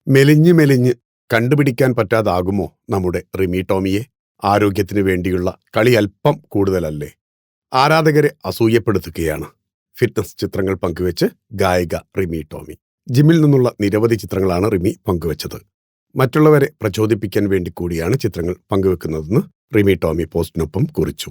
മെലിഞ്ഞ് മെലിഞ്ഞ് കണ്ടുപിടിക്കാൻ പറ്റാതാകുമോ നമ്മുടെ റിമി ടോമിയെ? ആരോഗ്യത്തിന് വേണ്ടിയുള്ള കളി അല്പം കൂടുതലല്ലേ? ആരാധകരെ അസൂയപ്പെടുത്തുകയാണ് ഫിറ്റ്നസ് ചിത്രങ്ങൾ പങ്കുവെച്ച് ഗായിക റിമി ടോമി. ജിമ്മിൽ നിന്നുള്ള നിരവധി ചിത്രങ്ങളാണ് റിമി പങ്കുവച്ചത്. മറ്റുള്ളവരെ പ്രചോദിപ്പിക്കാൻ വേണ്ടി കൂടിയാണ് ചിത്രങ്ങൾ പങ്കുവെക്കുന്നതെന്ന് റിമി ടോമി പോസ്റ്റിനൊപ്പം കുറിച്ചു.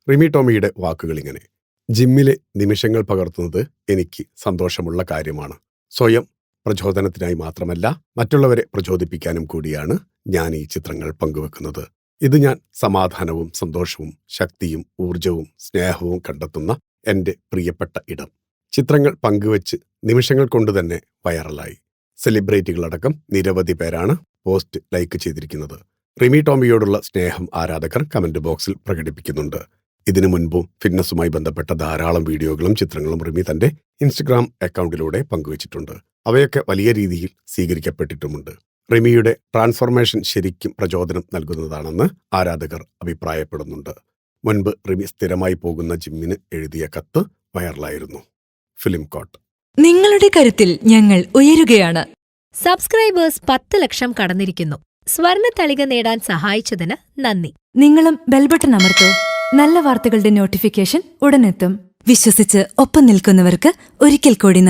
റിമി ടോമിയുടെ വാക്കുകൾ ഇങ്ങനെ: ജിമ്മിലെ നിമിഷങ്ങൾ പകർത്തുന്നത് എനിക്ക് സന്തോഷമുള്ള കാര്യമാണ്. സ്വയം പ്രചോദനത്തിനായി മാത്രമല്ല, മറ്റുള്ളവരെ പ്രചോദിപ്പിക്കാനും കൂടിയാണ് ഞാൻ ഈ ചിത്രങ്ങൾ പങ്കുവെക്കുന്നത്. ഇത് ഞാൻ സമാധാനവും സന്തോഷവും ശക്തിയും ഊർജവും സ്നേഹവും കണ്ടെത്തുന്ന എൻ്റെ പ്രിയപ്പെട്ട ഇടം. ചിത്രങ്ങൾ പങ്കുവെച്ച് നിമിഷങ്ങൾ കൊണ്ട് തന്നെ വൈറലായി. സെലിബ്രിറ്റികളടക്കം നിരവധി പേരാണ് പോസ്റ്റ് ലൈക്ക് ചെയ്തിരിക്കുന്നത്. റിമി ടോമിയോടുള്ള സ്നേഹം ആരാധകർ കമന്റ് ബോക്സിൽ പ്രകടിപ്പിക്കുന്നുണ്ട്. ഇതിനു മുൻപും ഫിറ്റ്നസുമായി ബന്ധപ്പെട്ട ധാരാളം വീഡിയോകളും ചിത്രങ്ങളും റിമി തന്റെ ഇൻസ്റ്റഗ്രാം അക്കൗണ്ടിലൂടെ പങ്കുവച്ചിട്ടുണ്ട്. അവയൊക്കെ വലിയ രീതിയിൽ സ്വീകരിക്കപ്പെട്ടിട്ടുമുണ്ട്. റിമിയുടെ ട്രാൻസ്ഫോർമേഷൻ ശരിക്കും പ്രചോദനം നൽകുന്നതാണെന്ന് ആരാധകർ അഭിപ്രായപ്പെടുന്നുണ്ട്. മുൻപ് റിമി സ്ഥിരമായി പോകുന്ന ജിമ്മിന് എഴുതിയ കത്ത് വൈറലായിരുന്നു. ഫിലിം കോട്ട്: നിങ്ങളുടെ കരുത്തിൽ ഞങ്ങൾ ഉയരുകയാണ്. സബ്സ്ക്രൈബേഴ്സ് 10 ലക്ഷം കടന്നിരിക്കുന്നു. സ്വർണ്ണ തളിക നേടാൻ സഹായിച്ചതിന് നന്ദി. നിങ്ങളും ബെൽബട്ടൺ അമർത്തോ. നല്ല വാർത്തകളുടെ നോട്ടിഫിക്കേഷൻ ഉടനെത്തും. വിശ്വസിച്ച് ഒപ്പം നിൽക്കുന്നവർക്ക് ഒരിക്കൽ കൂടി നന്ദി.